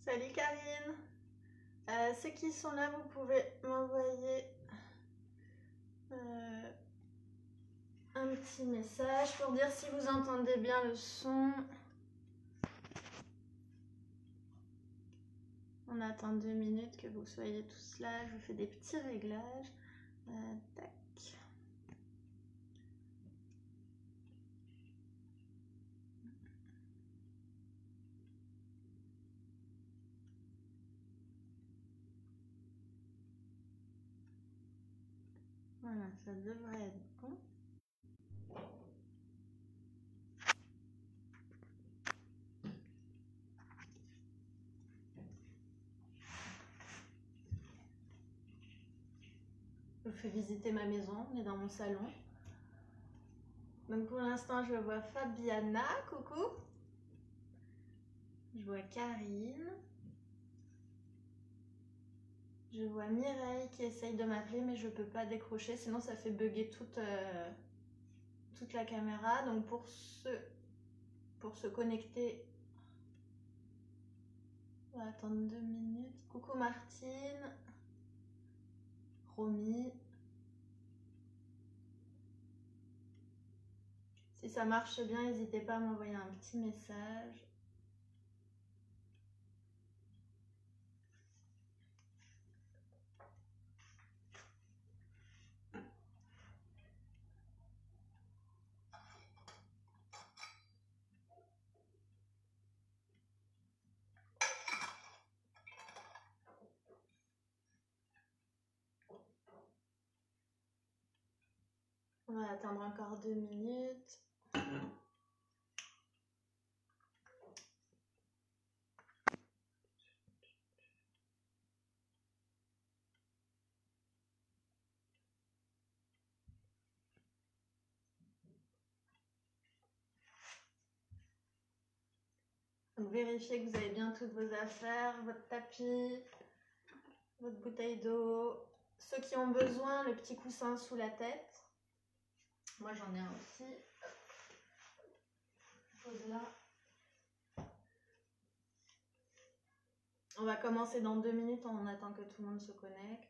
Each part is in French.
Salut Karine. Ceux qui sont là, vous pouvez m'envoyer un petit message pour dire si vous entendez bien le son. On attend 2 minutes que vous soyez tous là. Je vous fais des petits réglages. Tac. Voilà, ça devrait être bon. Je vous fais visiter ma maison, on est dans mon salon. Donc pour l'instant, je vois Fabiana, coucou. Je vois Karine. Je vois Mireille qui essaye de m'appeler, mais je ne peux pas décrocher, sinon ça fait bugger toute la caméra. Donc pour se connecter, on va attendre 2 minutes. Coucou Martine, Romy. Si ça marche bien, n'hésitez pas à m'envoyer un petit message. On va attendre encore 2 minutes. Donc vérifiez que vous avez bien toutes vos affaires, votre tapis, votre bouteille d'eau. Ceux qui ont besoin, le petit coussin sous la tête. Moi j'en ai un aussi. Pose là. On va commencer dans 2 minutes, on attend que tout le monde se connecte.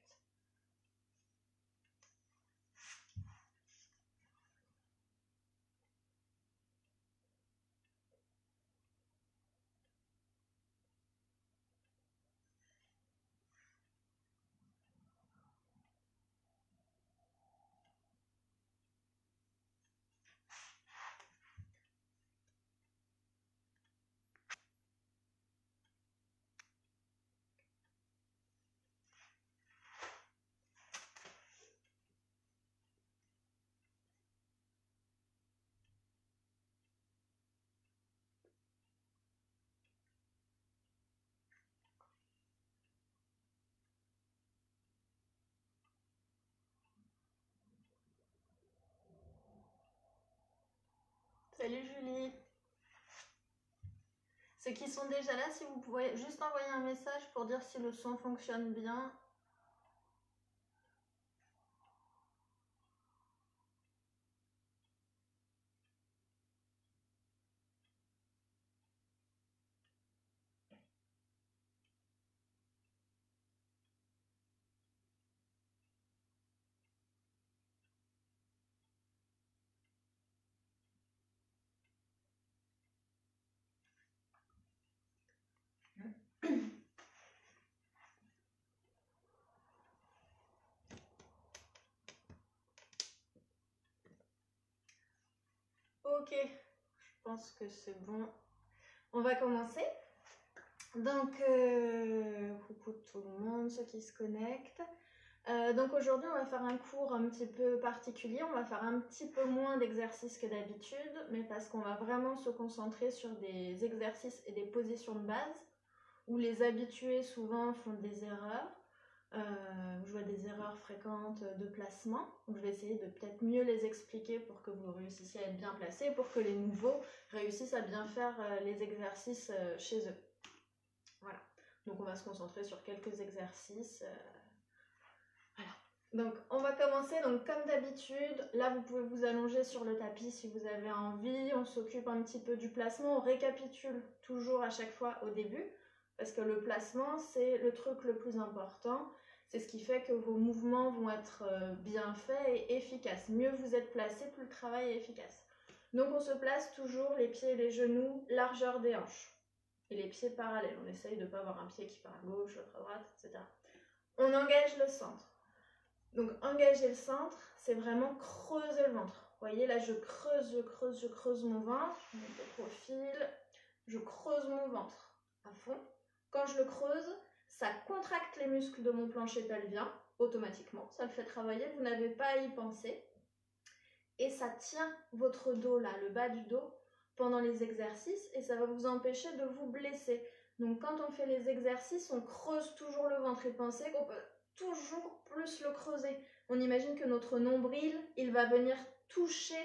Salut Julie. Ceux qui sont déjà là, si vous pouvez juste envoyer un message pour dire si le son fonctionne bien. Ok, je pense que c'est bon. On va commencer. Donc, coucou tout le monde, ceux qui se connectent. Donc aujourd'hui, on va faire un cours un petit peu particulier. On va faire un petit peu moins d'exercices que d'habitude, mais parce qu'on va vraiment se concentrer sur des exercices et des positions de base, où les habitués souvent font des erreurs. Je vois des erreurs fréquentes de placement. Donc je vais essayer de peut-être mieux les expliquer pour que vous réussissiez à être bien placés, pour que les nouveaux réussissent à bien faire les exercices chez eux. Voilà. Donc on va se concentrer sur quelques exercices. Voilà. Donc on va commencer. Donc comme d'habitude, là vous pouvez vous allonger sur le tapis si vous avez envie. On s'occupe un petit peu du placement. On récapitule toujours à chaque fois au début. Parce que le placement, c'est le truc le plus important. C'est ce qui fait que vos mouvements vont être bien faits et efficaces. Mieux vous êtes placé, plus le travail est efficace. Donc on se place toujours les pieds et les genoux, largeur des hanches. Et les pieds parallèles. On essaye de ne pas avoir un pied qui part à gauche, l'autre à droite, etc. On engage le centre. Donc engager le centre, c'est vraiment creuser le ventre. Vous voyez, là je creuse mon ventre. Je monte le profil. Je creuse mon ventre à fond. Quand je le creuse, ça contracte les muscles de mon plancher pelvien, automatiquement. Ça le fait travailler, vous n'avez pas à y penser. Et ça tient votre dos là, le bas du dos, pendant les exercices. Et ça va vous empêcher de vous blesser. Donc quand on fait les exercices, on creuse toujours le ventre. Et pensez qu'on peut toujours plus le creuser. On imagine que notre nombril, il va venir toucher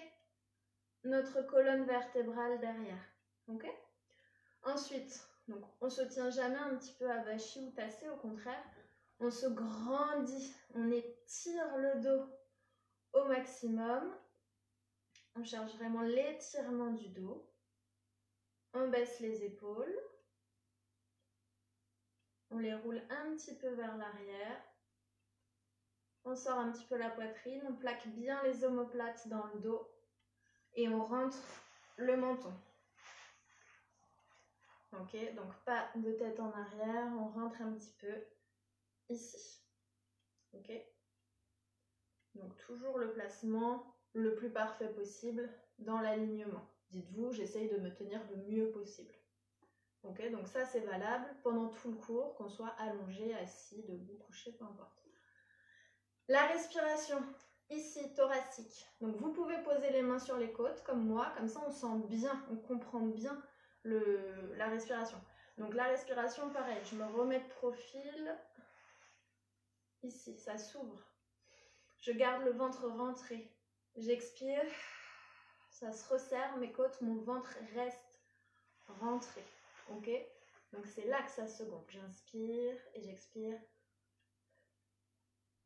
notre colonne vertébrale derrière. Ok ? Ensuite, donc, on ne se tient jamais un petit peu avachi ou tassé, au contraire. On se grandit, on étire le dos au maximum. On cherche vraiment l'étirement du dos. On baisse les épaules. On les roule un petit peu vers l'arrière. On sort un petit peu la poitrine. On plaque bien les omoplates dans le dos. Et on rentre le menton. Ok, donc pas de tête en arrière, on rentre un petit peu ici. Ok, donc toujours le placement le plus parfait possible dans l'alignement. Dites-vous, j'essaye de me tenir le mieux possible. Ok, donc ça c'est valable pendant tout le cours, qu'on soit allongé, assis, debout, couché, peu importe. La respiration, ici thoracique. Donc vous pouvez poser les mains sur les côtes comme moi, comme ça on sent bien, on comprend bien la respiration. Donc la respiration, pareil, je me remets de profil. Ici, ça s'ouvre. Je garde le ventre rentré. J'expire. Ça se resserre, mes côtes, mon ventre reste rentré. Ok ? Donc c'est là que ça se gonfle. J'inspire et j'expire.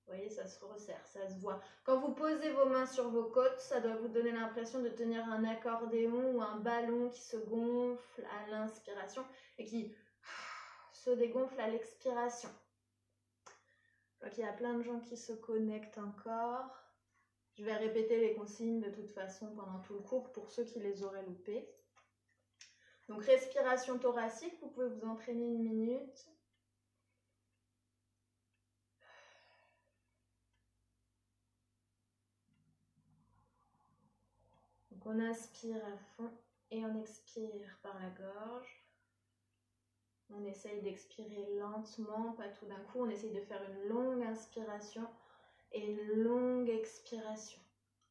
Vous voyez, ça se resserre, ça se voit. Quand vous posez vos mains sur vos côtes, ça doit vous donner l'impression de tenir un accordéon ou un ballon qui se gonfle à l'inspiration et qui se dégonfle à l'expiration. Je vois qu'il y a plein de gens qui se connectent encore. Je vais répéter les consignes de toute façon pendant tout le cours pour ceux qui les auraient loupées. Donc respiration thoracique, vous pouvez vous entraîner 1 minute. Donc on inspire à fond et on expire par la gorge. On essaye d'expirer lentement, pas tout d'un coup. On essaye de faire une longue inspiration et une longue expiration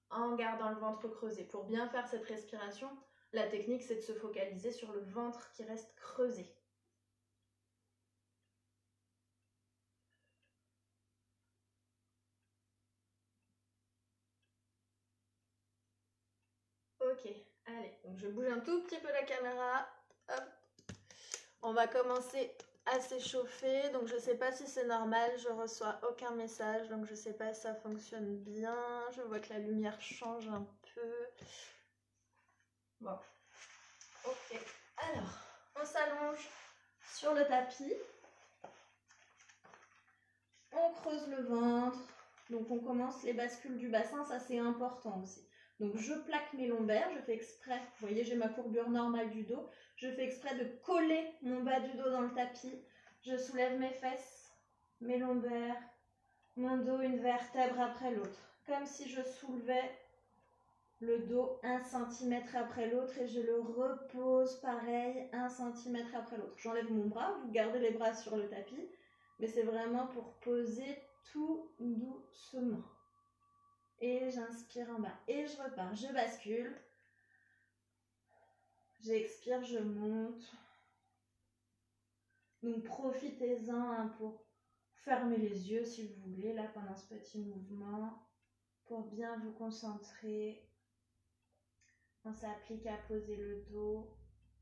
en gardant le ventre creusé. Pour bien faire cette respiration, la technique c'est de se focaliser sur le ventre qui reste creusé. Ok, allez, donc je bouge un tout petit peu la caméra. Hop. On va commencer à s'échauffer. Donc je ne sais pas si c'est normal, je reçois aucun message. Donc je ne sais pas si ça fonctionne bien. Je vois que la lumière change un peu. Bon, ok. Alors, on s'allonge sur le tapis. On creuse le ventre. Donc on commence les bascules du bassin, ça c'est important aussi. Donc je plaque mes lombaires, je fais exprès, vous voyez j'ai ma courbure normale du dos, je fais exprès de coller mon bas du dos dans le tapis, je soulève mes fesses, mes lombaires, mon dos une vertèbre après l'autre, comme si je soulevais le dos 1 cm après l'autre et je le repose pareil 1 cm après l'autre. J'enlève mon bras, vous gardez les bras sur le tapis, mais c'est vraiment pour poser tout doucement. Et j'inspire en bas. Et je repars. Je bascule. J'expire, je monte. Donc profitez-en pour fermer les yeux si vous voulez, là, pendant ce petit mouvement. Pour bien vous concentrer. On s'applique à poser le dos.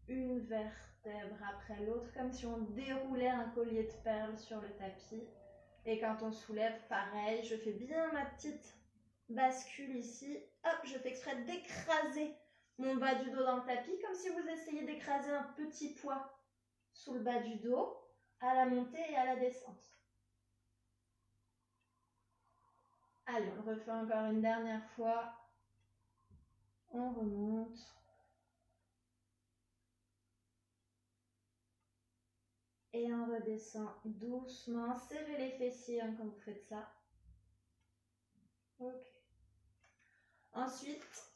Une vertèbre après l'autre. Comme si on déroulait un collier de perles sur le tapis. Et quand on soulève, pareil. Je fais bien ma petite bascule ici, hop, je fais exprès d'écraser mon bas du dos dans le tapis, comme si vous essayiez d'écraser un petit poids sous le bas du dos, à la montée et à la descente. Allez, on le refait encore une dernière fois. On remonte. Et on redescend doucement. Serrez les fessiers quand vous faites ça. Ok. Ensuite,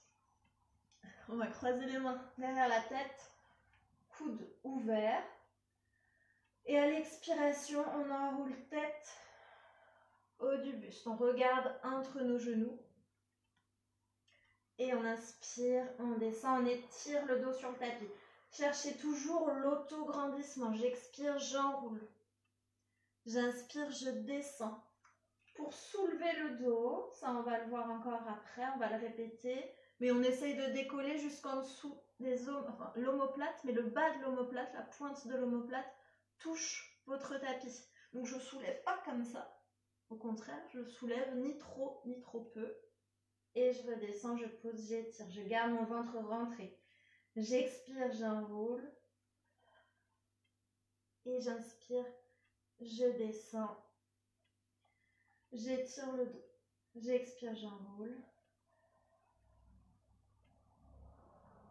on va croiser les mains derrière la tête. Coude ouvert. Et à l'expiration, on enroule tête haut du buste. On regarde entre nos genoux. Et on inspire, on descend, on étire le dos sur le tapis. Cherchez toujours l'auto-grandissement. J'expire, j'enroule. J'inspire, je descends. Pour soulever le dos, ça on va le voir encore après, on va le répéter. Mais on essaye de décoller jusqu'en dessous des l'omoplate, mais le bas de l'omoplate, la pointe de l'omoplate, touche votre tapis. Donc je ne soulève pas comme ça. Au contraire, je soulève ni trop peu. Et je redescends, je pose, j'étire. Je garde mon ventre rentré. J'expire, j'enroule. Et j'inspire, je descends. J'étire le dos. J'expire, j'enroule.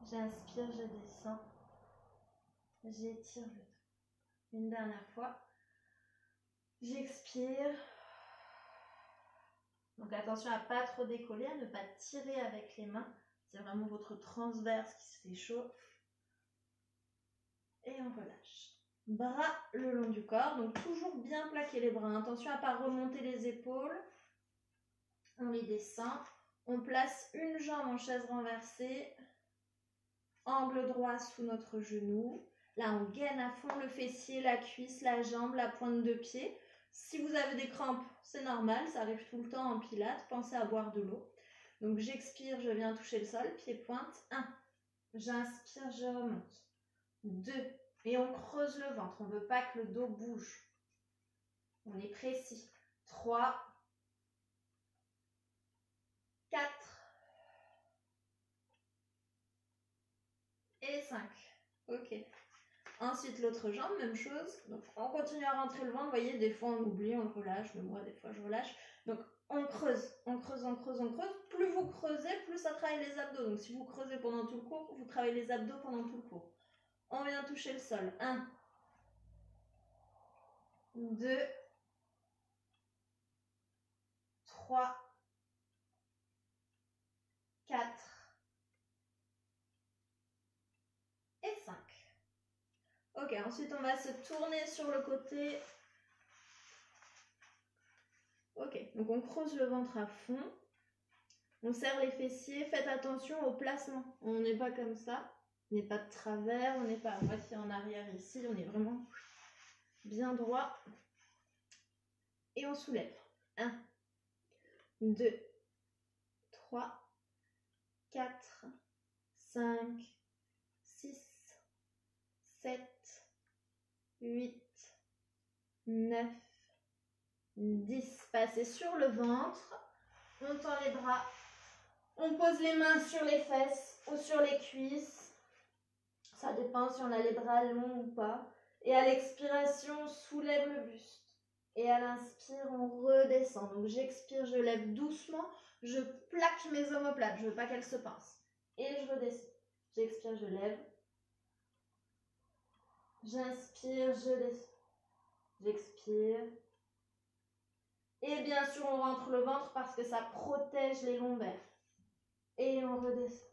J'inspire, je descends. J'étire le dos. Une dernière fois. J'expire. Donc attention à ne pas trop décoller, à ne pas tirer avec les mains. C'est vraiment votre transverse qui s'échauffe. Et on relâche. Bras le long du corps, donc toujours bien plaquer les bras. Attention à ne pas remonter les épaules. On les descend. On place une jambe en chaise renversée. Angle droit sous notre genou. Là, on gaine à fond le fessier, la cuisse, la jambe, la pointe de pied. Si vous avez des crampes, c'est normal, ça arrive tout le temps en pilates. Pensez à boire de l'eau. Donc j'expire, je viens toucher le sol, pied-pointe. 1. J'inspire, je remonte. 2. Et on creuse le ventre. On ne veut pas que le dos bouge. On est précis. 3. 4. Et 5. Ok. Ensuite, l'autre jambe, même chose. Donc, on continue à rentrer le ventre. Vous voyez, des fois, on oublie, on le relâche. Mais moi, des fois, je relâche. Donc, on creuse, on creuse, on creuse, on creuse. Plus vous creusez, plus ça travaille les abdos. Donc, si vous creusez pendant tout le cours, vous travaillez les abdos pendant tout le cours. On vient toucher le sol. 1, 2, 3, 4 et 5. Ok, ensuite on va se tourner sur le côté. Ok, donc on creuse le ventre à fond. On serre les fessiers. Faites attention au placement. On n'est pas comme ça. On n'est pas de travers. On n'est pas à moitié en arrière ici. On est vraiment bien droit. Et on soulève. 1, 2, 3, 4, 5, 6, 7, 8, 9, 10. Passez sur le ventre. On tend les bras. On pose les mains sur les fesses ou sur les cuisses. Ça dépend si on a les bras longs ou pas. Et à l'expiration, on soulève le buste. Et à l'inspire, on redescend. Donc j'expire, je lève doucement. Je plaque mes omoplates. Je ne veux pas qu'elles se pincent. Et je redescends. J'expire, je lève. J'inspire, je descends. J'expire. Et bien sûr, on rentre le ventre parce que ça protège les lombaires. Et on redescend.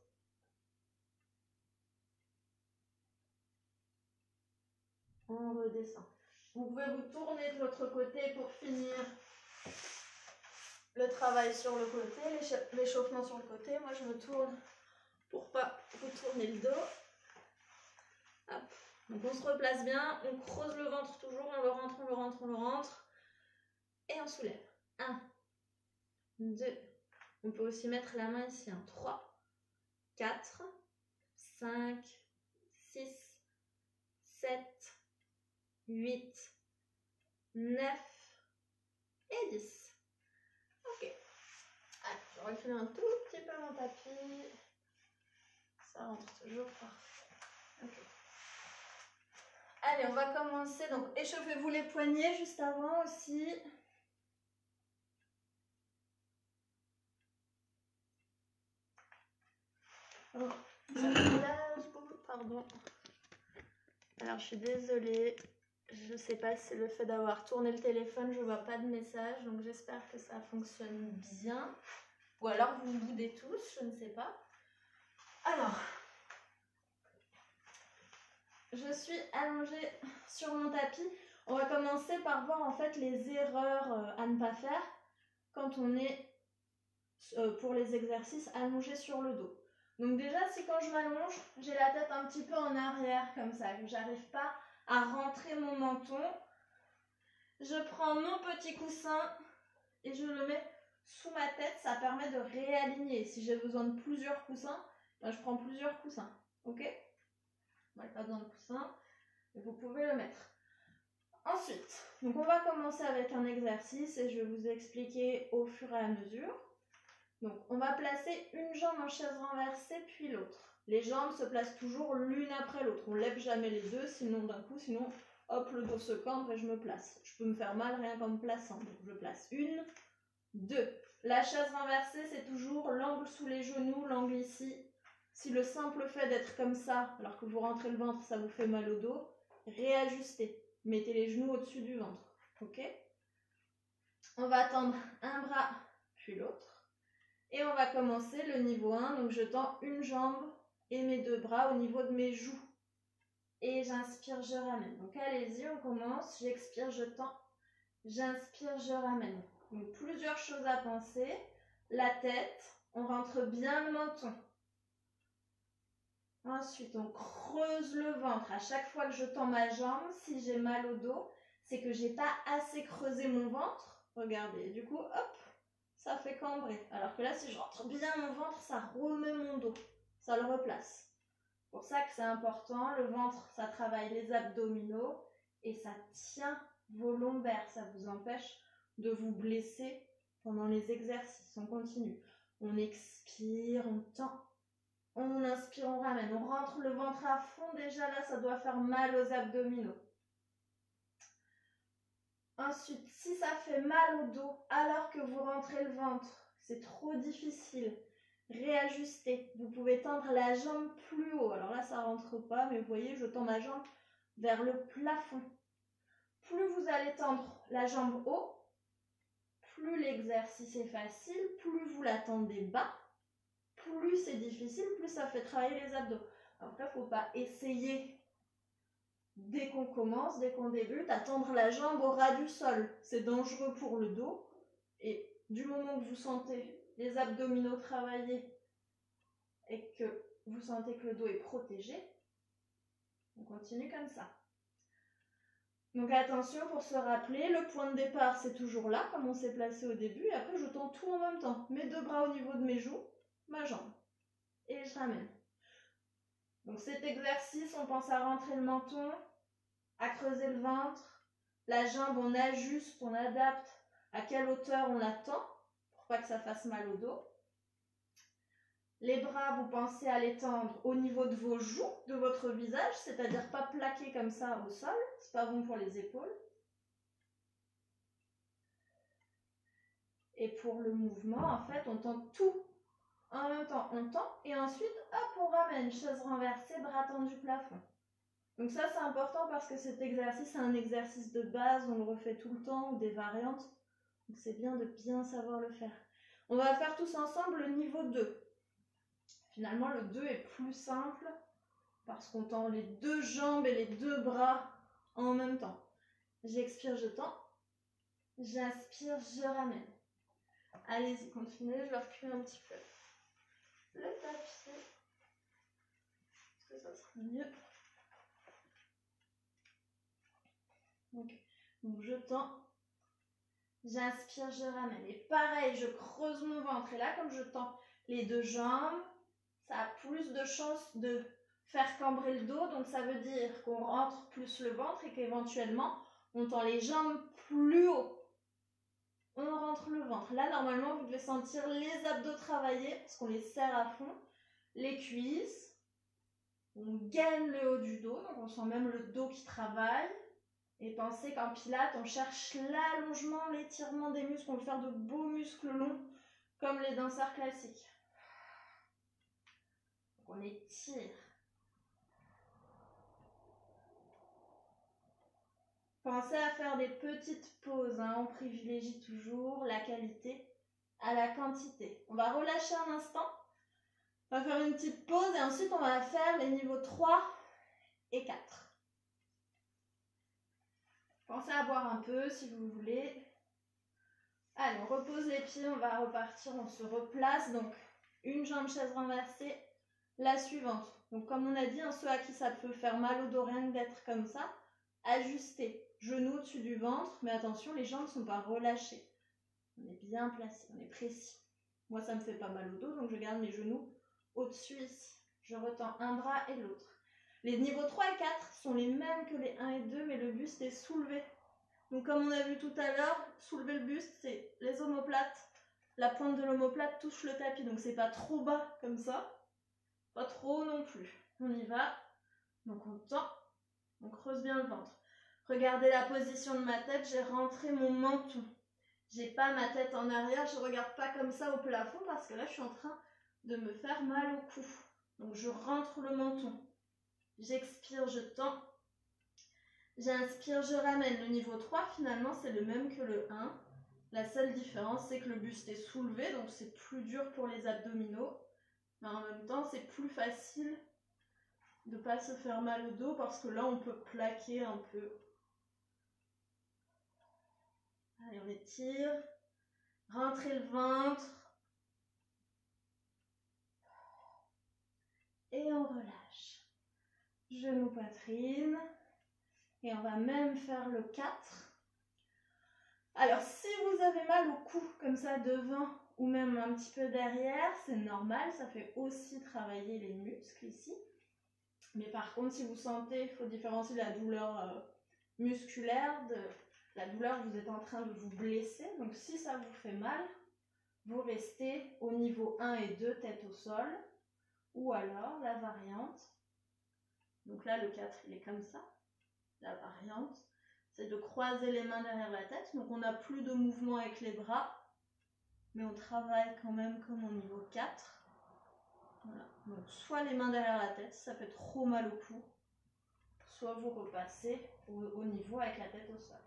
On redescend. Vous pouvez vous tourner de l'autre côté pour finir le travail sur le côté, l'échauffement sur le côté. Moi, je me tourne pour pas vous tourner le dos. Hop. Donc, on se replace bien. On creuse le ventre toujours. On le rentre, on le rentre, on le rentre. Et on soulève. 1, 2. On peut aussi mettre la main ici. 3, 4, 5, 6, 7, 8, 9 et 10. Ok. Allez, je recule un tout petit peu mon tapis. Ça rentre toujours parfait. Ok. Allez, on va commencer. Donc, échauffez-vous les poignets juste avant aussi. Oh, pardon. Alors, je suis désolée. Je sais pas si c'est le fait d'avoir tourné le téléphone, je vois pas de message. Donc, j'espère que ça fonctionne bien. Ou alors, vous me boudez tous, je ne sais pas. Alors, je suis allongée sur mon tapis. On va commencer par voir en fait les erreurs à ne pas faire quand on est pour les exercices allongé sur le dos. Donc déjà, si quand je m'allonge, j'ai la tête un petit peu en arrière comme ça, que j'arrive pas à rentrer mon menton, je prends mon petit coussin et je le mets sous ma tête. Ça permet de réaligner. Si j'ai besoin de plusieurs coussins, ben je prends plusieurs coussins. Ok? Moi, j'ai pas besoin de coussin, mais vous pouvez le mettre. Ensuite, donc on va commencer avec un exercice et je vais vous expliquer au fur et à mesure. Donc, on va placer une jambe en chaise renversée, puis l'autre. Les jambes se placent toujours l'une après l'autre. On ne lève jamais les deux, sinon d'un coup, sinon, hop, le dos se cambre et je me place. Je peux me faire mal rien qu'en me plaçant. Donc, je place une, deux. La chaise renversée, c'est toujours l'angle sous les genoux, l'angle ici. Si le simple fait d'être comme ça, alors que vous rentrez le ventre, ça vous fait mal au dos, réajustez. Mettez les genoux au-dessus du ventre. Ok? On va tendre un bras, puis l'autre. Et on va commencer le niveau 1, donc je tends une jambe et mes deux bras au niveau de mes joues. Et j'inspire, je ramène. Donc allez-y, on commence. J'expire, je tends. J'inspire, je ramène. Donc plusieurs choses à penser. La tête, on rentre bien le menton. Ensuite, on creuse le ventre. À chaque fois que je tends ma jambe, si j'ai mal au dos, c'est que j'ai pas assez creusé mon ventre. Regardez, du coup, hop, ça fait cambrer. Alors que là, si je rentre bien mon ventre, ça remet mon dos. Ça le replace. C'est pour ça que c'est important. Le ventre, ça travaille les abdominaux et ça tient vos lombaires. Ça vous empêche de vous blesser pendant les exercices. On continue. On expire, on tend. On inspire, on ramène. On rentre le ventre à fond. Déjà là, ça doit faire mal aux abdominaux. Ensuite, si ça fait mal au dos alors que vous rentrez le ventre, c'est trop difficile, réajustez. Vous pouvez tendre la jambe plus haut. Alors là, ça rentre pas, mais vous voyez, je tends ma jambe vers le plafond. Plus vous allez tendre la jambe haut, plus l'exercice est facile, plus vous la tendez bas, plus c'est difficile, plus ça fait travailler les abdos. Après, il ne faut pas essayer dès qu'on commence, dès qu'on débute, à tendre la jambe au ras du sol. C'est dangereux pour le dos. Et du moment que vous sentez les abdominaux travailler et que vous sentez que le dos est protégé, on continue comme ça. Donc attention pour se rappeler, le point de départ c'est toujours là, comme on s'est placé au début. Et après je tends tout en même temps. Mes deux bras au niveau de mes joues, ma jambe. Et je ramène. Donc cet exercice, on pense à rentrer le menton, à creuser le ventre. La jambe, on ajuste, on adapte à quelle hauteur on la tend pour pas que ça fasse mal au dos. Les bras, vous pensez à les tendre au niveau de vos joues, de votre visage, c'est-à-dire pas plaquer comme ça au sol, c'est pas bon pour les épaules. Et pour le mouvement, en fait, on tend tout en même temps. On tend et ensuite, hop, on ramène, chaise renversée, bras tendus plafond. Donc ça, c'est important parce que cet exercice, c'est un exercice de base, on le refait tout le temps, ou des variantes. Donc c'est bien de bien savoir le faire. On va faire tous ensemble le niveau 2. Finalement, le 2 est plus simple parce qu'on tend les deux jambes et les deux bras en même temps. J'expire, je tends. J'inspire, je ramène. Allez-y, continuez, je vais reculer un petit peu le tapis. Est-ce que ça sera mieux? Donc je tends. J'inspire, je ramène. Et pareil, je creuse mon ventre. Et là, comme je tends les deux jambes, ça a plus de chances de faire cambrer le dos. Donc ça veut dire qu'on rentre plus le ventre et qu'éventuellement, on tend les jambes plus haut. On rentre le ventre. Là, normalement, vous devez sentir les abdos travailler parce qu'on les serre à fond. Les cuisses, On gaine le haut du dos, donc on sent même le dos qui travaille. Et pensez qu'en pilates, on cherche l'allongement, l'étirement des muscles. On veut faire de beaux muscles longs, comme les danseurs classiques. Donc on étire. Pensez à faire des petites pauses. On privilégie toujours la qualité à la quantité. On va relâcher un instant. On va faire une petite pause et ensuite on va faire les niveaux 3 et 4. Pensez à boire un peu si vous voulez. Allez, on repose les pieds, on va repartir, on se replace. Donc, une jambe chaise renversée, la suivante. Donc, comme on a dit, ceux à qui ça peut faire mal au dos, rien que d'être comme ça, ajustez. Genoux au-dessus du ventre, mais attention, les jambes ne sont pas relâchées. On est bien placé, on est précis. Moi, ça me fait pas mal au dos, donc je garde mes genoux au-dessus ici. Je retends un bras et l'autre. Les niveaux 3 et 4 sont les mêmes que les 1 et 2, mais le buste est soulevé. Donc comme on a vu tout à l'heure, soulever le buste, c'est les omoplates. La pointe de l'omoplate touche le tapis, donc c'est pas trop bas comme ça. Pas trop non plus. On y va. Donc on tend, on creuse bien le ventre. Regardez la position de ma tête, j'ai rentré mon menton. J'ai pas ma tête en arrière, je regarde pas comme ça au plafond parce que là je suis en train de me faire mal au cou. Donc je rentre le menton. J'expire, je tends. J'inspire, je ramène. Le niveau 3, finalement, c'est le même que le 1. La seule différence, c'est que le buste est soulevé, donc c'est plus dur pour les abdominaux. Mais en même temps, c'est plus facile de ne pas se faire mal au dos parce que là, on peut plaquer un peu. Allez, on étire. Rentrez le ventre. Et on relâche. Genou, poitrine. Et on va même faire le 4. Alors, si vous avez mal au cou, comme ça, devant ou même un petit peu derrière, c'est normal, ça fait aussi travailler les muscles ici. Mais par contre, si vous sentez, il faut différencier la douleur musculaire de la douleur, vous êtes en train de vous blesser. Donc, si ça vous fait mal, vous restez au niveau 1 et 2, tête au sol. Ou alors, la variante. Donc là, le 4, il est comme ça. La variante, c'est de croiser les mains derrière la tête. Donc, on n'a plus de mouvement avec les bras. Mais on travaille quand même comme au niveau 4. Voilà. Donc, soit les mains derrière la tête, ça fait trop mal au cou. Soit vous repassez au niveau avec la tête au sol.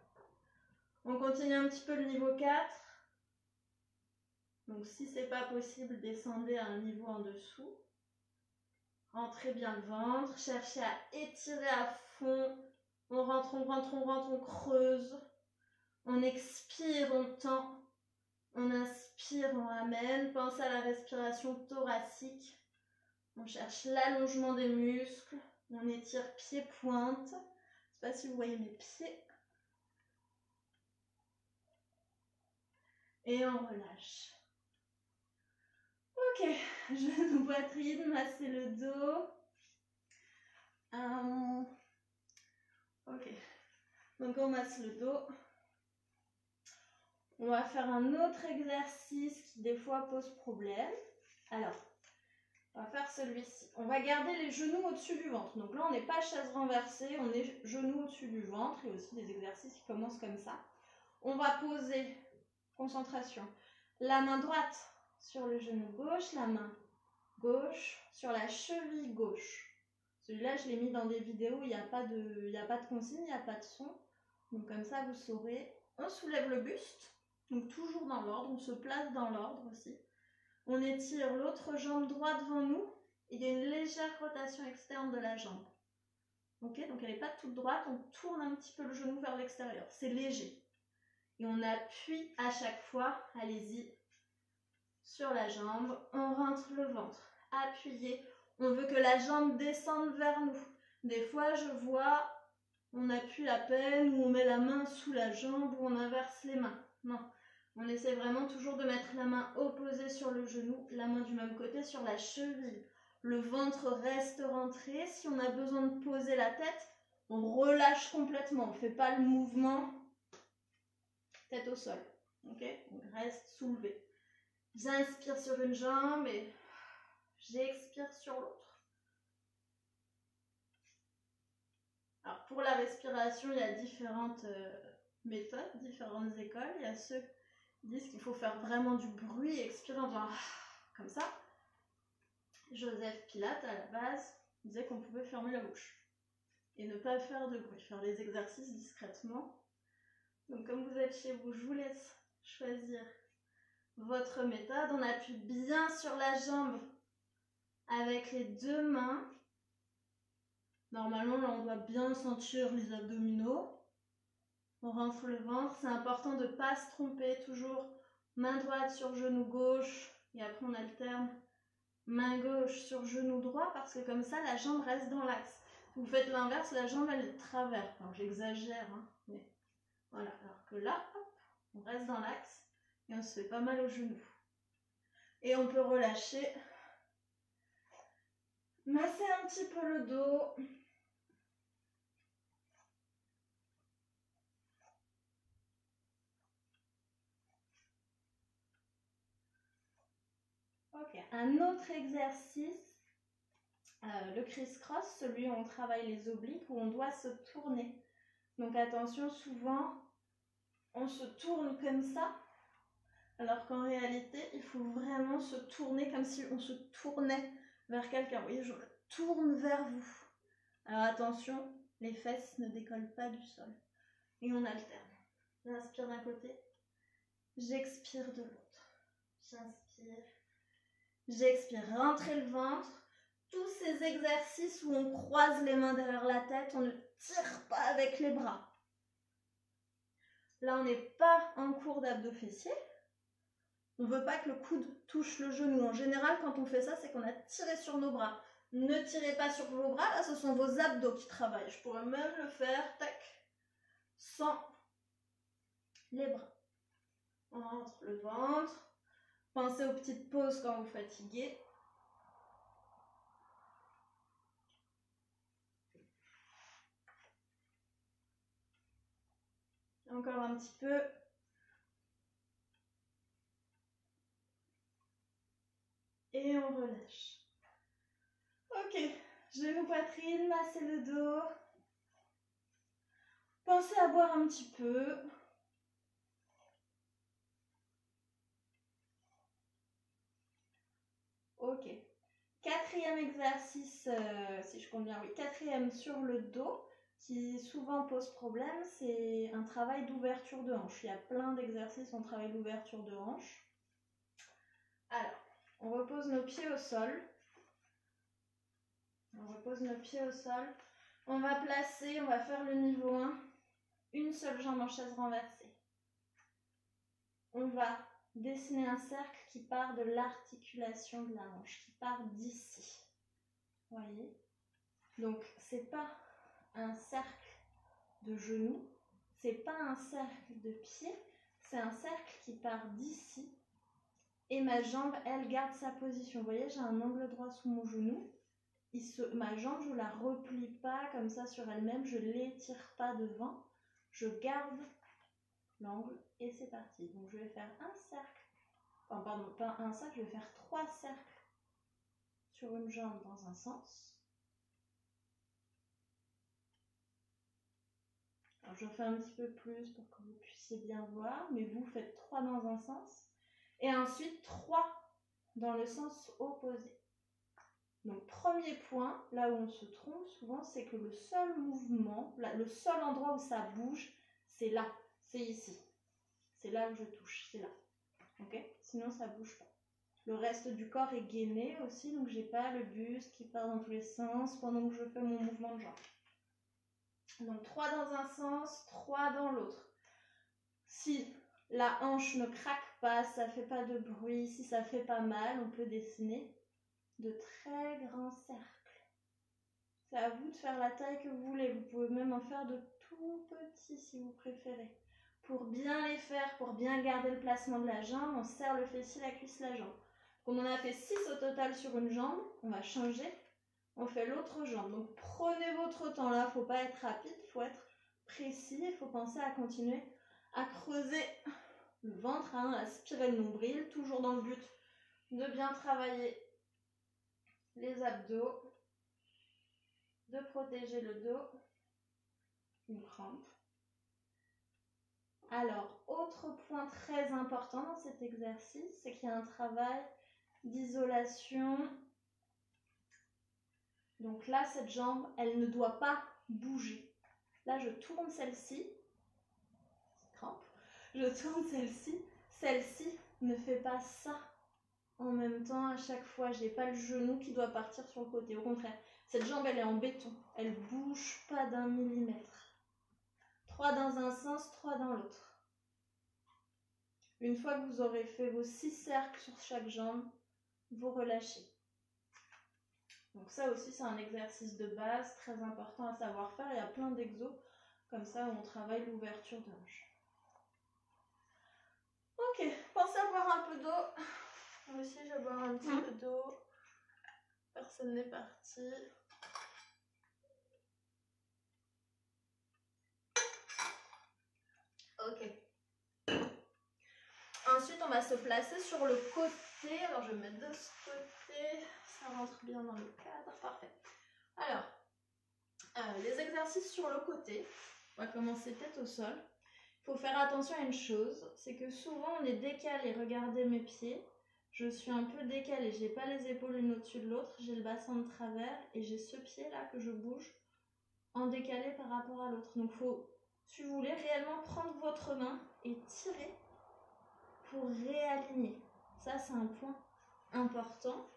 On continue un petit peu le niveau 4. Donc si c'est pas possible, descendez à un niveau en dessous. Rentrez bien le ventre, cherchez à étirer à fond. On rentre, on rentre, on rentre, on creuse. On expire, on tend. On inspire, on ramène. Pensez à la respiration thoracique. On cherche l'allongement des muscles. On étire pied-pointe. Je ne sais pas si vous voyez mes pieds. Et on relâche. Ok, genou, poitrine, masser le dos. Ok, donc on masse le dos. On va faire un autre exercice qui des fois pose problème. Alors, on va faire celui-ci. On va garder les genoux au-dessus du ventre. Donc là, on n'est pas chaise renversée, on est genoux au-dessus du ventre. Il y a aussi des exercices qui commencent comme ça. On va poser, concentration, la main droite sur le genou gauche, la main gauche sur la cheville gauche. Celui-là, je l'ai mis dans des vidéos, il n'y a pas de consigne, il n'y a pas de son. Donc comme ça, vous saurez. On soulève le buste, donc toujours dans l'ordre, on se place dans l'ordre aussi. On étire l'autre jambe droite devant nous. Il y a une légère rotation externe de la jambe. Ok, donc elle n'est pas toute droite, on tourne un petit peu le genou vers l'extérieur. C'est léger. Et on appuie à chaque fois, allez-y, sur la jambe. On rentre le ventre. Appuyez. On veut que la jambe descende vers nous. Des fois, je vois, on appuie à peine, ou on met la main sous la jambe, ou on inverse les mains. Non. On essaie vraiment toujours de mettre la main opposée sur le genou, la main du même côté sur la cheville. Le ventre reste rentré. Si on a besoin de poser la tête, on relâche complètement. On ne fait pas le mouvement tête au sol. Ok, on reste soulevé. J'inspire sur une jambe et j'expire sur l'autre. pour la respiration, il y a différentes méthodes, différentes écoles. Il y a ceux qui disent qu'il faut faire vraiment du bruit, expirer en disant comme ça. Joseph Pilate, à la base, disait qu'on pouvait fermer la bouche et ne pas faire de bruit, faire les exercices discrètement. Donc comme vous êtes chez vous, je vous laisse choisir votre méthode. On appuie bien sur la jambe avec les deux mains. Normalement, là, on doit bien sentir les abdominaux. On rentre le ventre. C'est important de ne pas se tromper. Toujours main droite sur genou gauche. Et après, on alterne main gauche sur genou droit. Parce que comme ça, la jambe reste dans l'axe. Vous faites l'inverse, la jambe, elle est de travers. Enfin, j'exagère, hein, mais voilà. Alors que là, hop, on reste dans l'axe. Et on se fait pas mal au genou. Et on peut relâcher. Masser un petit peu le dos. Ok, un autre exercice, le criss-cross, celui où on travaille les obliques, où on doit se tourner. Donc attention, souvent, on se tourne comme ça, alors qu'en réalité, il faut vraiment se tourner comme si on se tournait vers quelqu'un. Vous voyez, je me tourne vers vous. Alors attention, les fesses ne décollent pas du sol. Et on alterne. J'inspire d'un côté, j'expire de l'autre. J'inspire. J'expire, rentrez le ventre. Tous ces exercices où on croise les mains derrière la tête, on ne tire pas avec les bras. Là, on n'est pas en cours d'abdos fessiers. On ne veut pas que le coude touche le genou. En général, quand on fait ça, c'est qu'on a tiré sur nos bras. Ne tirez pas sur vos bras, là, ce sont vos abdos qui travaillent. Je pourrais même le faire, tac, sans les bras. On rentre le ventre. Pensez aux petites pauses quand vous fatiguez. Encore un petit peu. Et on relâche. Ok, je vais vos poitrines, masser le dos. Pensez à boire un petit peu. Ok. Quatrième exercice, si je compte bien, oui, quatrième sur le dos, qui souvent pose problème, c'est un travail d'ouverture de hanche. Il y a plein d'exercices où on travaille l'ouverture de hanche. Alors, on repose nos pieds au sol. On repose nos pieds au sol. On va placer, on va faire le niveau 1, une seule jambe en chaise renversée. On va dessiner un cercle qui part de l'articulation de la hanche, qui part d'ici. Vous voyez? Donc, c'est pas un cercle de genou, c'est pas un cercle de pied, c'est un cercle qui part d'ici. Et ma jambe, elle garde sa position. Vous voyez, j'ai un angle droit sous mon genou. Ma jambe, je ne la replie pas comme ça sur elle-même, je ne l'étire pas devant. Je garde l'angle et c'est parti. Donc je vais faire un cercle, enfin pardon, pas un cercle, je vais faire 3 cercles sur une jambe dans un sens. Alors je fais un petit peu plus pour que vous puissiez bien voir, mais vous faites 3 dans un sens et ensuite 3 dans le sens opposé. Donc premier point, là où on se trompe souvent, c'est que le seul mouvement, le seul endroit où ça bouge, c'est là, c'est ici. C'est là où je touche, c'est là. Ok? Sinon ça bouge pas. Le reste du corps est gainé aussi, donc j'ai pas le buste qui part dans tous les sens pendant que je fais mon mouvement de jambe. Donc 3 dans un sens, 3 dans l'autre. Si la hanche ne craque pas, ça fait pas de bruit, si ça fait pas mal, on peut dessiner de très grands cercles. C'est à vous de faire la taille que vous voulez. Vous pouvez même en faire de tout petits si vous préférez. Pour bien les faire, pour bien garder le placement de la jambe, on serre le fessier, la cuisse, la jambe. Comme on en a fait 6 au total sur une jambe, on va changer. On fait l'autre jambe. Donc prenez votre temps là, il ne faut pas être rapide, il faut être précis. Il faut penser à continuer à creuser le ventre, à aspirer le nombril, toujours dans le but de bien travailler les abdos, de protéger le dos une crampe. Alors, autre point très important dans cet exercice, c'est qu'il y a un travail d'isolation. Donc là, cette jambe, elle ne doit pas bouger. Là, je tourne celle-ci. Crampe. Je tourne celle-ci. Celle-ci ne fait pas ça en même temps à chaque fois. Je n'ai pas le genou qui doit partir sur le côté. Au contraire, cette jambe, elle est en béton. Elle ne bouge pas d'1 millimètre. 3 dans un sens, 3 dans l'autre. Une fois que vous aurez fait vos 6 cercles sur chaque jambe, vous relâchez. Donc ça aussi, c'est un exercice de base très important à savoir faire. Il y a plein d'exos comme ça où on travaille l'ouverture de hanche. Ok, pensez à boire un peu d'eau. Moi aussi, je vais boire un petit peu d'eau. Personne n'est parti. Ok. Ensuite, on va se placer sur le côté. Alors, je vais me mettre de ce côté. Ça rentre bien dans le cadre. Parfait. Alors, les exercices sur le côté. On va commencer tête au sol. Il faut faire attention à une chose, c'est que souvent on est décalé. Regardez mes pieds. Je suis un peu décalée. Je n'ai pas les épaules l'une au-dessus de l'autre. J'ai le bassin de travers et j'ai ce pied-là que je bouge en décalé par rapport à l'autre. Donc, il faut, si vous voulez, réellement prendre votre main et tirer pour réaligner. Ça, c'est un point important.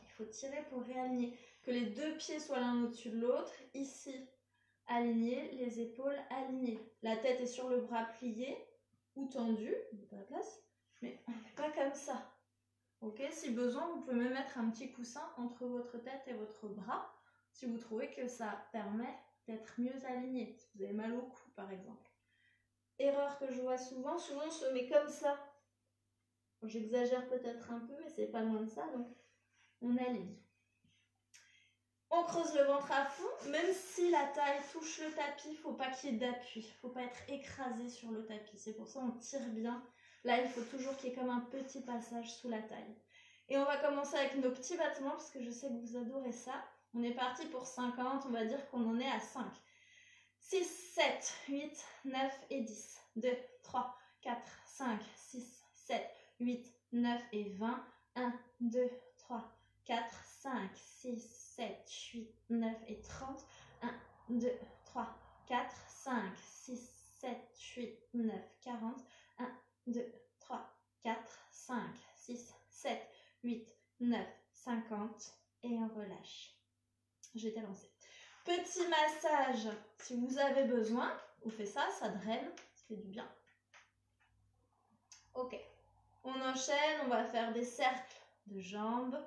Il faut tirer pour réaligner. Que les deux pieds soient l'un au-dessus de l'autre. Ici, aligné, les épaules alignées. La tête est sur le bras plié ou tendu, pas la place, mais on n'est pas comme ça. Ok, si besoin, vous pouvez même mettre un petit coussin entre votre tête et votre bras si vous trouvez que ça permet d'être mieux aligné. Si vous avez mal au cou, par exemple. Erreur que je vois souvent on se met comme ça. J'exagère peut-être un peu, mais c'est pas loin de ça, donc on aligne. On creuse le ventre à fond, même si la taille touche le tapis, il ne faut pas qu'il y ait d'appui, il ne faut pas être écrasé sur le tapis. C'est pour ça qu'on tire bien. Là, il faut toujours qu'il y ait comme un petit passage sous la taille. Et on va commencer avec nos petits battements, parce que je sais que vous adorez ça. On est parti pour 50, on va dire qu'on en est à 5. 6, 7, 8, 9 et 10. 2, 3, 4, 5, 6, 7, 8, 9 et 20. 1, 2, 3, 4, 5, 6, 7, 8, 9 et 30. 1, 2, 3, 4, 5, 6, 7, 8, 9, 40. 1, 2, 3, 4, 5, 6, 7, 8, 9, 50. Et on relâche. J'ai été lancée. Petit massage, si vous avez besoin, on fait ça, ça draine, ça fait du bien. Ok, on enchaîne, on va faire des cercles de jambes.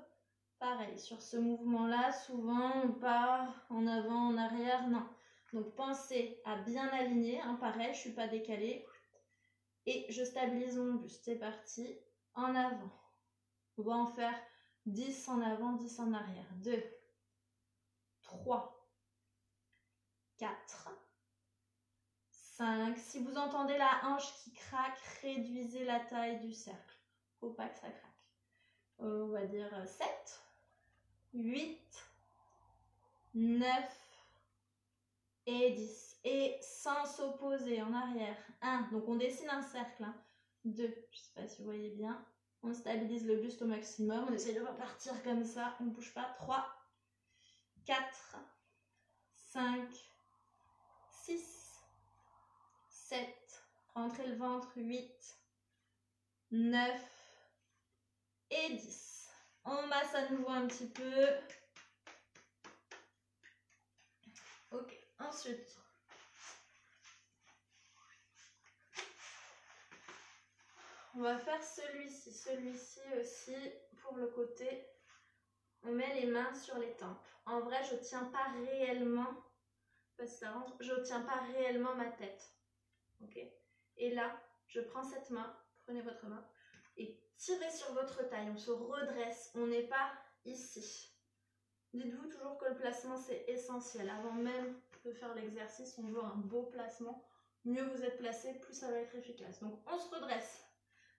Pareil, sur ce mouvement-là, souvent on part en avant, en arrière, non. Donc pensez à bien aligner, hein, pareil, je ne suis pas décalée. Et je stabilise mon buste, c'est parti, en avant. On va en faire 10 en avant, 10 en arrière. 2, 3, 4, 5. Si vous entendez la hanche qui craque, réduisez la taille du cercle. Faut pas que ça craque. On va dire 7, 8, 9 et 10. Et sans s'opposer en arrière. 1. Donc on dessine un cercle. 2. Je ne sais pas si vous voyez bien. On stabilise le buste au maximum. On essaye de repartir comme ça. On ne bouge pas. 3, 4, 5, 6, 7. Rentrez le ventre. 8, 9 et 10. On masse à nouveau un petit peu. Ok. Ensuite, on va faire celui-ci. Celui-ci aussi, pour le côté, on met les mains sur les tempes. En vrai, je ne tiens pas réellement, parce que ça rentre, je ne tiens pas réellement ma tête. Ok. Et là, je prends cette main, prenez votre main, et tirez sur votre taille. On se redresse, on n'est pas ici. Dites-vous toujours que le placement, c'est essentiel. Avant même de faire l'exercice, on veut un beau placement. Mieux vous êtes placé, plus ça va être efficace. Donc, on se redresse.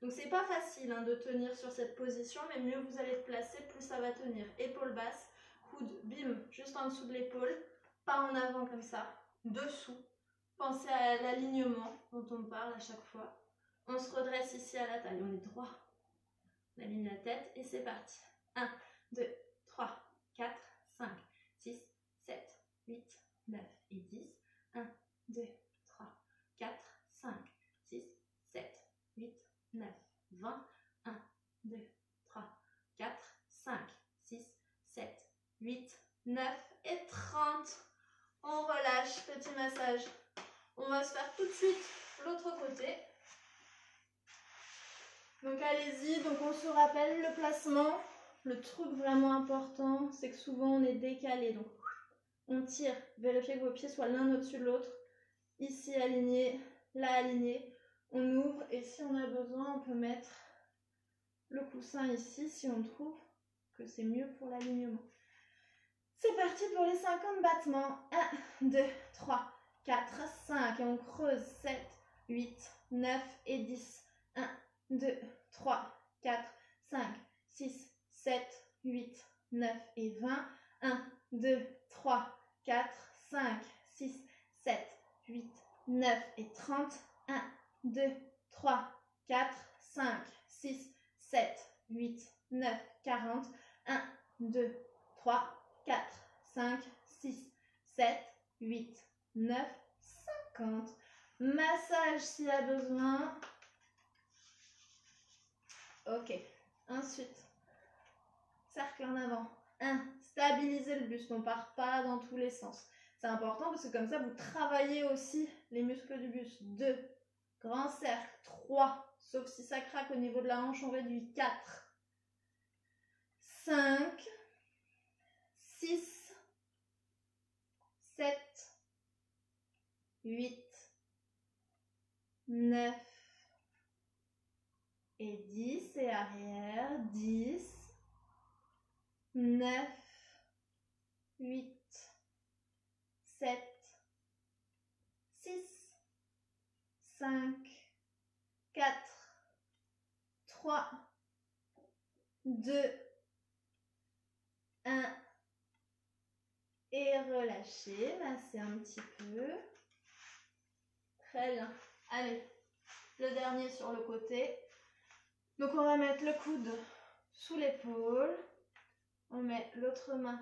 Donc, c'est pas facile hein, de tenir sur cette position, mais mieux vous allez être placé, plus ça va tenir. Épaule basse, coude, bim, juste en dessous de l'épaule. Pas en avant comme ça. dessous. Pensez à l'alignement dont on parle à chaque fois. On se redresse ici à la taille, on est droit. On aligne la tête et c'est parti. 1, 2, 3, 4, 5, 6, 7, 8, 9 et 10. 1, 2, 3, 4, 5, 6, 7, 8, 9, 20. 1, 2, 3, 4, 5, 6, 7, 8, 9 et 30. On relâche, petit massage. On va se faire tout de suite l'autre côté. Donc allez-y, donc on se rappelle le placement. Le truc vraiment important, c'est que souvent on est décalé. Donc on tire, vérifiez que vos pieds soient l'un au-dessus de l'autre. Ici aligné, là aligné. On ouvre et si on a besoin, on peut mettre le coussin ici si on trouve que c'est mieux pour l'alignement. C'est parti pour les 50 battements. 1, 2, 3, 4, 5. Et on creuse 7, 8, 9 et 10. 1, 2, 3, 4, 5, 6, 7, 8, 9 et 20. 1, 2, 3, 4, 5, 6, 7, 8, 9 et 30. 1, 2, 3, 4, 5, 6, 7, 8, 9, 40. 1, 2, 3, 4, 5, 6, 7, 8, 9, 50. Massage s'il y a besoin. Ok. Ensuite, cercle en avant. 1. Stabilisez le buste. On ne part pas dans tous les sens. C'est important parce que comme ça, vous travaillez aussi les muscles du buste. 2. Grand cercle. 3. Sauf si ça craque au niveau de la hanche, on réduit. 4. 5. 6. 7. 8. 9. Et 10. Et arrière. 10. 9. 8. 7. 6. 5. 4. 3. 2. 1. Et relâchez, massez un petit peu. Très bien. Allez, le dernier sur le côté. Donc on va mettre le coude sous l'épaule. On met l'autre main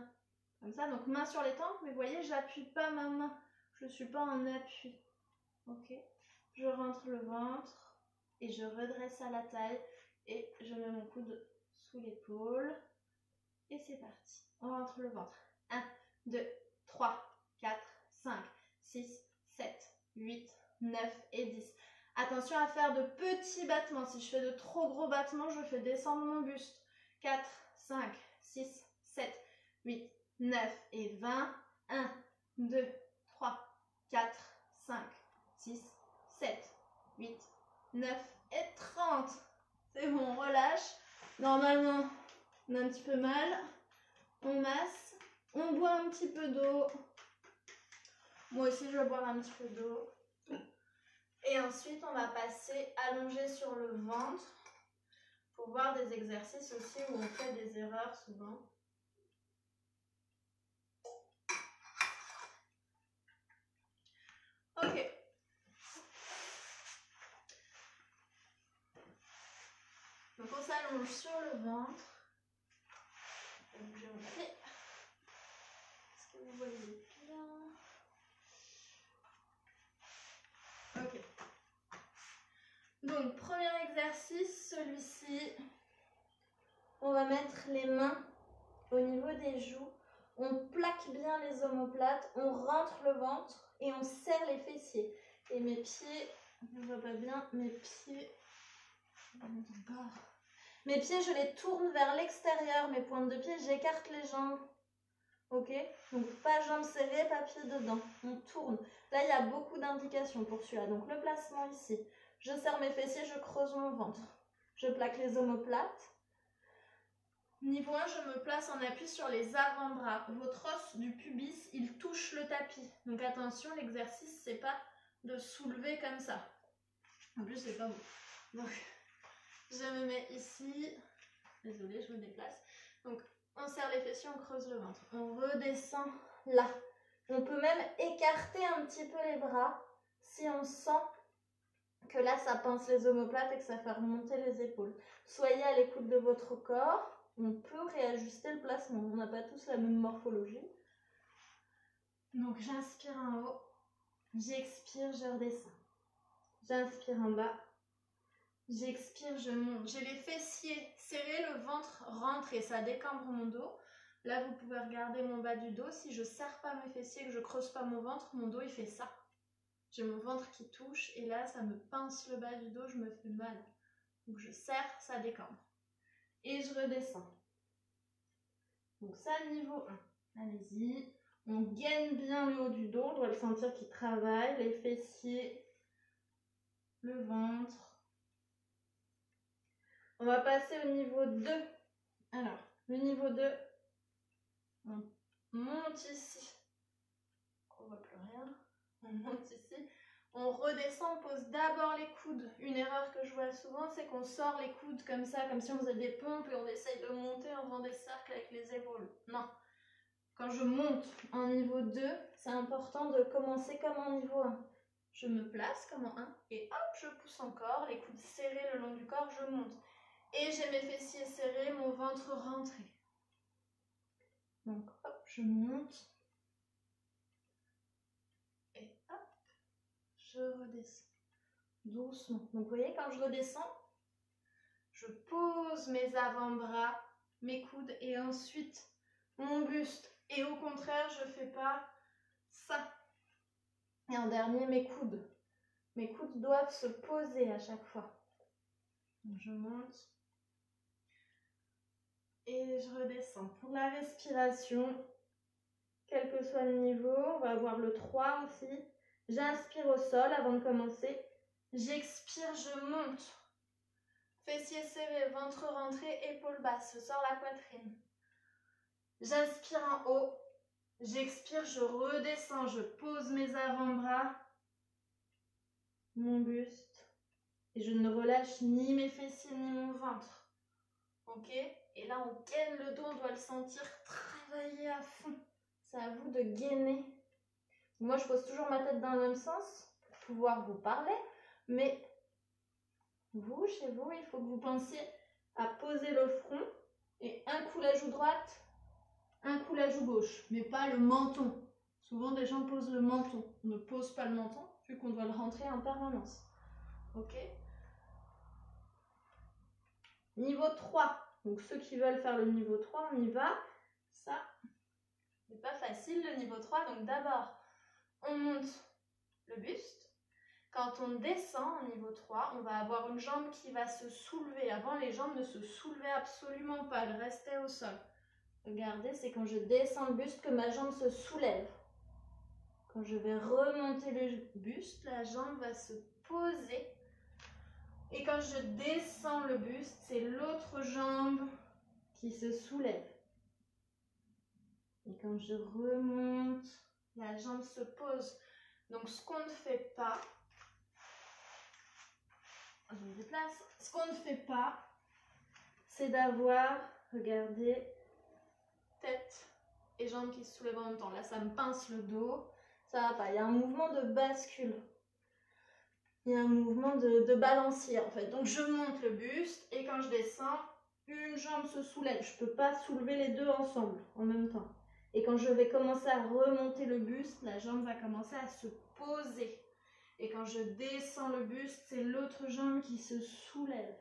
comme ça. Donc main sur les tempes, mais vous voyez, j'appuie pas ma main. Je ne suis pas en appui. Ok. Je rentre le ventre et je redresse à la taille. Et je mets mon coude sous l'épaule. Et c'est parti. On rentre le ventre. 1, 2, 3, 4, 5, 6, 7, 8, 9 et 10. Attention à faire de petits battements. Si je fais de trop gros battements, je fais descendre mon buste. 4, 5, 6, 7, 8, 9 et 20. 1, 2, 3, 4, 5, 6, 7, 8, 9 et 30. C'est bon, on relâche. Normalement, on a un petit peu mal. On masse. On boit un petit peu d'eau. Moi aussi, je vais boire un petit peu d'eau. Et ensuite, on va passer allongé sur le ventre pour voir des exercices aussi où on fait des erreurs souvent. Ok. Donc, on s'allonge sur le ventre. Je vais bouger mon pied. Est-ce que vous voyez bien? Ok. Donc, premier exercice, celui-ci. On va mettre les mains au niveau des joues. On plaque bien les omoplates. On rentre le ventre et on serre les fessiers. Et mes pieds, je ne vois pas bien, mes pieds, je les tourne vers l'extérieur. Mes pointes de pied, j'écarte les jambes. Ok? Donc, pas jambes serrées, pas pieds dedans. On tourne. Là, il y a beaucoup d'indications pour celui-là. Donc, le placement ici. Je serre mes fessiers, je creuse mon ventre. Je plaque les omoplates. Niveau 1, je me place en appui sur les avant-bras. Votre os du pubis, il touche le tapis. Donc, attention, l'exercice, c'est pas de soulever comme ça. En plus, c'est pas bon. Donc, je me mets ici. Désolée, je me déplace. Donc, on serre les fessiers, on creuse le ventre. On redescend là. On peut même écarter un petit peu les bras si on sent que là, ça pince les omoplates et que ça fait remonter les épaules. Soyez à l'écoute de votre corps. On peut réajuster le placement. On n'a pas tous la même morphologie. Donc, j'inspire en haut. J'expire, je redescends. J'inspire en bas. J'expire, je monte. J'ai les fessiers serrés, le ventre rentre et ça décambre mon dos. Là, vous pouvez regarder mon bas du dos. Si je ne serre pas mes fessiers, que je ne creuse pas mon ventre, mon dos, il fait ça. J'ai mon ventre qui touche et là, ça me pince le bas du dos, je me fais mal. Donc, je serre, ça décambre. Et je redescends. Donc, ça, niveau 1. Allez-y. On gaine bien le haut du dos. On doit le sentir qui travaille. Les fessiers, le ventre. On va passer au niveau 2. Alors, le niveau 2, on monte ici. On ne voit plus rien. On monte ici. On redescend, on pose d'abord les coudes. Une erreur que je vois souvent, c'est qu'on sort les coudes comme ça, comme si on faisait des pompes et on essaye de monter en faisant des cercles avec les épaules. Non. Quand je monte en niveau 2, c'est important de commencer comme en niveau 1. Je me place comme en 1 et hop, je pousse encore, les coudes serrés le long du corps, je monte. Et j'ai mes fessiers serrés, mon ventre rentré. Donc hop, je monte. Et hop, je redescends. Doucement. Donc vous voyez, quand je redescends, je pose mes avant-bras, mes coudes et ensuite mon buste. Et au contraire, je ne fais pas ça. Et en dernier, mes coudes. Mes coudes doivent se poser à chaque fois. Donc je monte. Et je redescends. Pour la respiration, quel que soit le niveau, on va avoir le 3 aussi. J'inspire au sol avant de commencer. J'expire, je monte. Fessiers serrés, ventre rentré, épaules basses. Je sors la poitrine. J'inspire en haut. J'expire, je redescends. Je pose mes avant-bras. Mon buste. Et je ne relâche ni mes fessiers ni mon ventre. Ok? Et là, on gaine le dos. On doit le sentir travailler à fond. C'est à vous de gainer. Moi, je pose toujours ma tête dans le même sens pour pouvoir vous parler. Mais vous, chez vous, il faut que vous pensiez à poser le front et un coup la joue droite, un coup la joue gauche, mais pas le menton. Souvent, des gens posent le menton. On ne pose pas le menton, vu qu'on doit le rentrer en permanence. Ok? Niveau 3. Donc, ceux qui veulent faire le niveau 3, on y va. Ça, c'est pas facile, le niveau 3. Donc, d'abord, on monte le buste. Quand on descend au niveau 3, on va avoir une jambe qui va se soulever. Avant, les jambes ne se soulevaient absolument pas, elles restaient au sol. Regardez, c'est quand je descends le buste que ma jambe se soulève. Quand je vais remonter le buste, la jambe va se poser. Et quand je descends le buste, c'est l'autre jambe qui se soulève. Et quand je remonte, la jambe se pose. Donc, ce qu'on ne fait pas, je me déplace. Ce qu'on ne fait pas, c'est d'avoir, regardez, tête et jambes qui se soulèvent en même temps. Là, ça me pince le dos. Ça va pas. Il y a un mouvement de bascule. Il y a un mouvement de balancier, en fait. Donc, je monte le buste et quand je descends, une jambe se soulève. Je ne peux pas soulever les deux ensemble, en même temps. Et quand je vais commencer à remonter le buste, la jambe va commencer à se poser. Et quand je descends le buste, c'est l'autre jambe qui se soulève.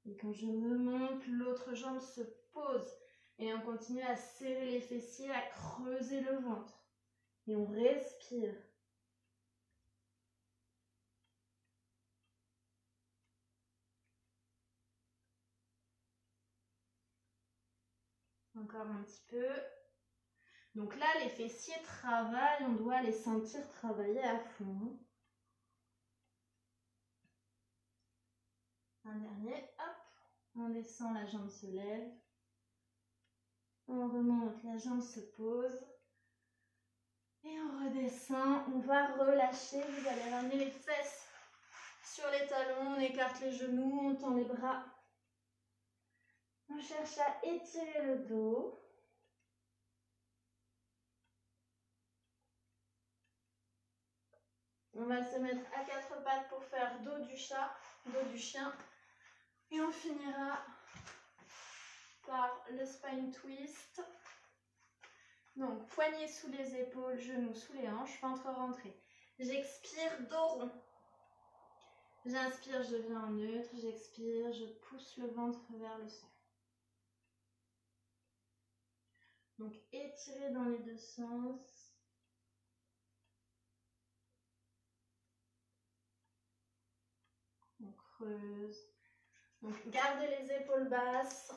Et quand je remonte, l'autre jambe se pose. Et on continue à serrer les fessiers, à creuser le ventre. Et on respire. Encore un petit peu. Donc là, les fessiers travaillent, on doit les sentir travailler à fond. Un dernier, hop, on descend, la jambe se lève. On remonte, la jambe se pose. Et on redescend, on va relâcher, vous allez ramener les fesses sur les talons, on écarte les genoux, on tend les bras. On cherche à étirer le dos. On va se mettre à quatre pattes pour faire dos du chat, dos du chien. Et on finira par le spine twist. Donc, poignets sous les épaules, genoux sous les hanches, ventre rentré. J'expire, dos rond. J'inspire, je viens en neutre. J'expire, je pousse le ventre vers le sol. Donc, étirez dans les deux sens. On creuse. Donc, gardez les épaules basses.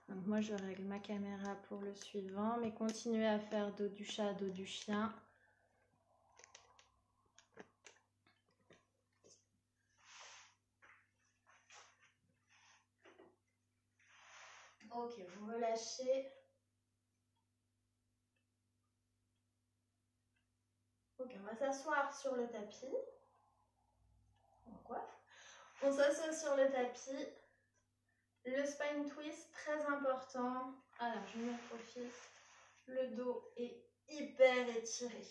Donc, moi, je règle ma caméra pour le suivant, mais continuez à faire dos du chat, dos du chien. Ok, vous relâchez. Ok, on va s'asseoir sur le tapis. On s'assoit sur le tapis. Le spine twist, très important. Alors, je me profile. Le dos est hyper étiré.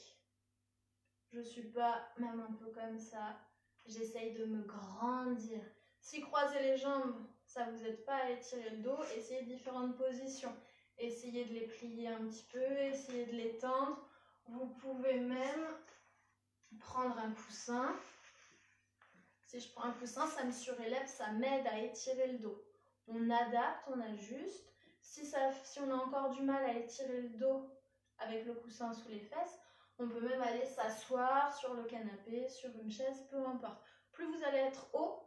Je ne suis pas même un peu comme ça. J'essaye de me grandir. Si croisez les jambes, ça vous aide pas à étirer le dos, essayez différentes positions. Essayez de les plier un petit peu, essayez de les tendre. Vous pouvez même prendre un coussin. Si je prends un coussin, ça me surélève, ça m'aide à étirer le dos. On adapte, on ajuste. Si on a encore du mal à étirer le dos avec le coussin sous les fesses, on peut même aller s'asseoir sur le canapé, sur une chaise, peu importe. Plus vous allez être haut,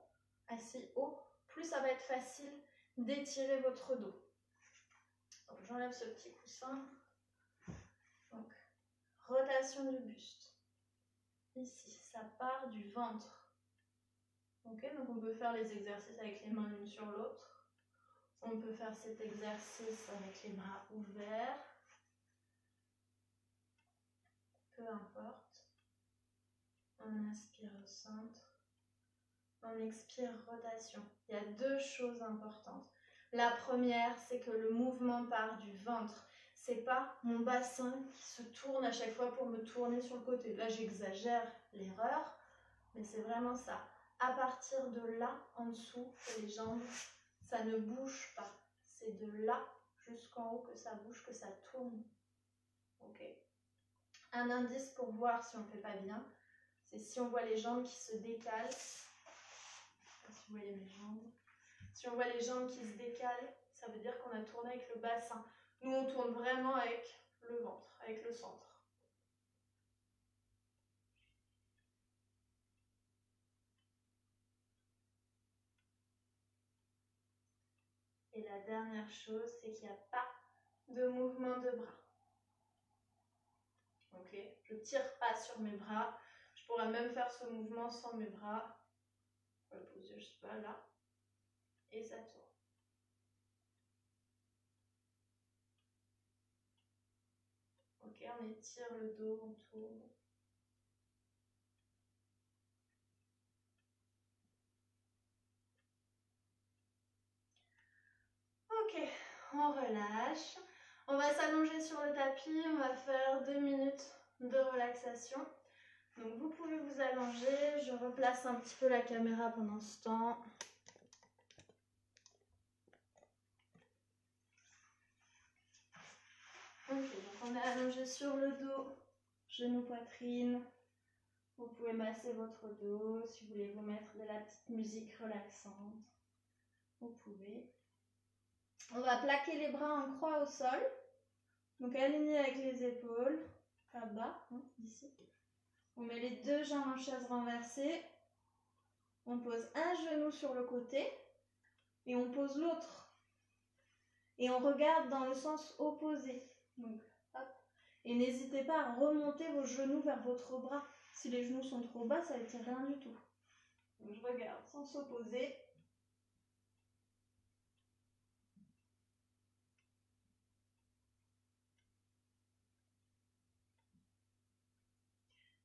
assis haut, plus ça va être facile d'étirer votre dos. Donc j'enlève ce petit coussin. Donc, rotation du buste. Ici, ça part du ventre. Ok, donc on peut faire les exercices avec les mains l'une sur l'autre. On peut faire cet exercice avec les bras ouverts. Peu importe. On inspire au centre. On expire rotation. Il y a deux choses importantes. La première, c'est que le mouvement part du ventre. C'est pas mon bassin qui se tourne à chaque fois pour me tourner sur le côté. Là, j'exagère l'erreur, mais c'est vraiment ça. À partir de là, en dessous, les jambes, ça ne bouge pas. C'est de là jusqu'en haut que ça bouge, que ça tourne. Ok. Un indice pour voir si on ne fait pas bien, c'est si on voit les jambes qui se décalent. Si vous voyez mes jambes. Si on voit les jambes qui se décalent, ça veut dire qu'on a tourné avec le bassin. Nous, on tourne vraiment avec le ventre, avec le centre. Et la dernière chose, c'est qu'il n'y a pas de mouvement de bras. Ok, je ne tire pas sur mes bras. Je pourrais même faire ce mouvement sans mes bras. Je vais le poser, je ne sais pas, là. Et ça tourne. Ok, on étire le dos, on tourne. Ok, on relâche. On va s'allonger sur le tapis, on va faire 2 minutes de relaxation. Donc vous pouvez vous allonger, je replace un petit peu la caméra pendant ce temps. Ok, donc on est allongé sur le dos, genou, poitrine. Vous pouvez masser votre dos, si vous voulez vous mettre de la petite musique relaxante. Vous pouvez. On va plaquer les bras en croix au sol. Donc aligné avec les épaules, pas bas, hein, ici. On met les deux jambes en chaise renversée. On pose un genou sur le côté et on pose l'autre. Et on regarde dans le sens opposé. Donc, hop. Et n'hésitez pas à remonter vos genoux vers votre bras. Si les genoux sont trop bas, ça ne tire rien du tout. Donc, je regarde, sens opposé.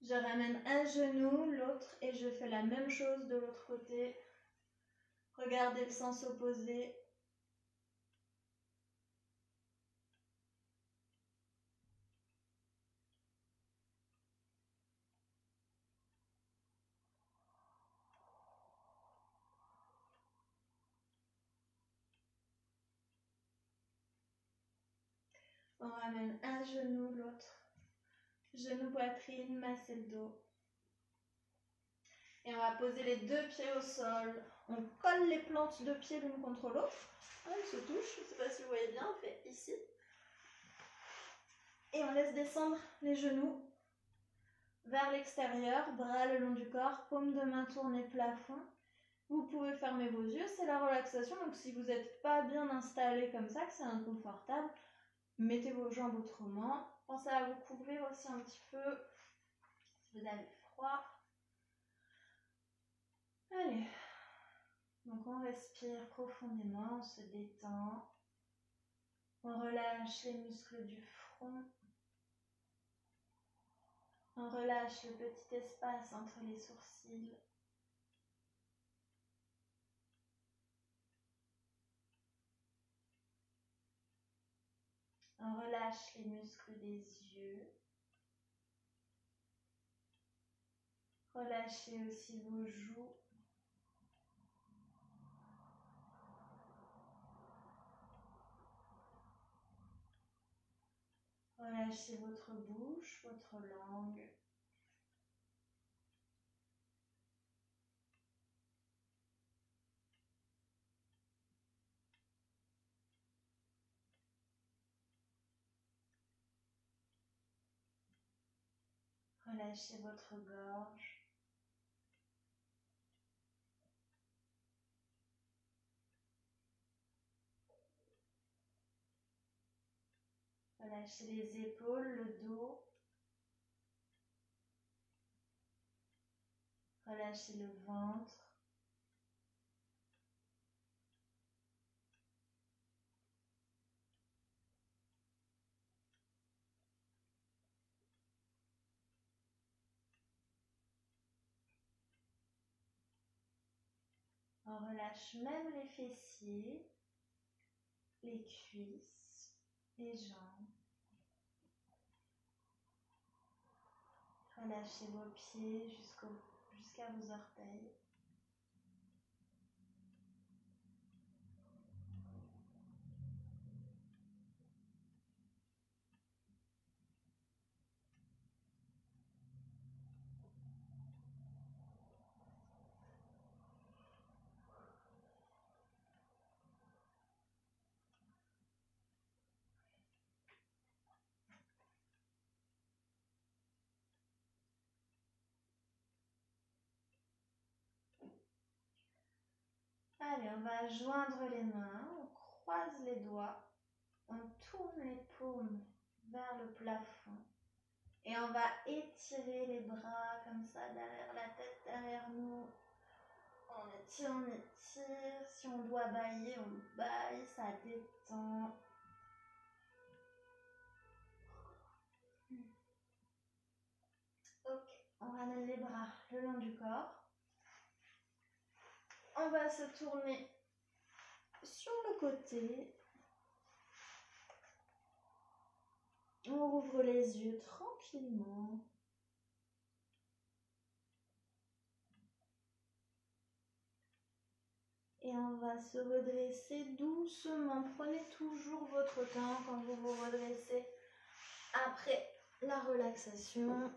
Je ramène un genou, l'autre, et je fais la même chose de l'autre côté. Regardez le sens opposé. On ramène un genou, l'autre. Genou, poitrine, masser le dos. Et on va poser les deux pieds au sol. On colle les plantes de pieds l'une contre l'autre. Ah, elles se touchent, je ne sais pas si vous voyez bien, on fait ici. Et on laisse descendre les genoux vers l'extérieur, bras le long du corps, paume de main tournée plafond. Vous pouvez fermer vos yeux, c'est la relaxation. Donc si vous n'êtes pas bien installé comme ça, que c'est inconfortable, mettez vos jambes autrement. Pensez à vous couvrir aussi un petit peu si vous avez froid. Allez, donc on respire profondément, on se détend. On relâche les muscles du front. On relâche le petit espace entre les sourcils. On relâche les muscles des yeux. Relâchez aussi vos joues. Relâchez votre bouche, votre langue. Relâchez votre gorge. Relâchez les épaules, le dos. Relâchez le ventre. On relâche même les fessiers, les cuisses, les jambes. Relâchez vos pieds jusqu'à vos orteils. Allez, on va joindre les mains, on croise les doigts, on tourne les paumes vers le plafond et on va étirer les bras comme ça derrière la tête, derrière nous. On étire, on étire. Si on doit bâiller, on bâille, ça détend. Ok, on ramène les bras le long du corps. On va se tourner sur le côté. On rouvre les yeux tranquillement. Et on va se redresser doucement. Prenez toujours votre temps quand vous vous redressez après la relaxation.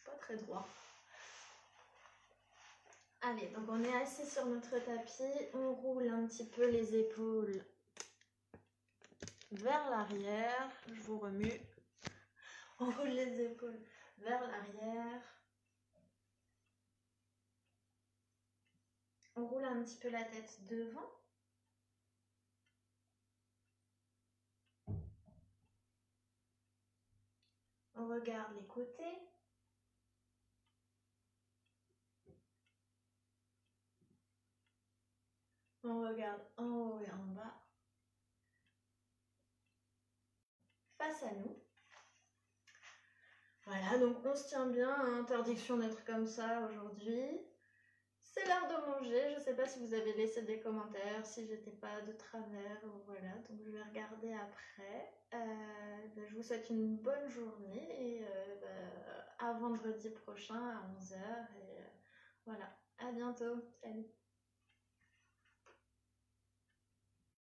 Pas très droit. Allez, donc on est assis sur notre tapis. On roule un petit peu les épaules vers l'arrière. Je vous remue. On roule les épaules vers l'arrière. On roule un petit peu la tête devant. On regarde les côtés. On regarde en haut et en bas. Face à nous. Voilà, donc on se tient bien, hein, interdiction d'être comme ça aujourd'hui. C'est l'heure de manger, je ne sais pas si vous avez laissé des commentaires, si j'étais pas de travers, voilà, donc je vais regarder après. Je vous souhaite une bonne journée et à vendredi prochain à 11 h et voilà, à bientôt, salut.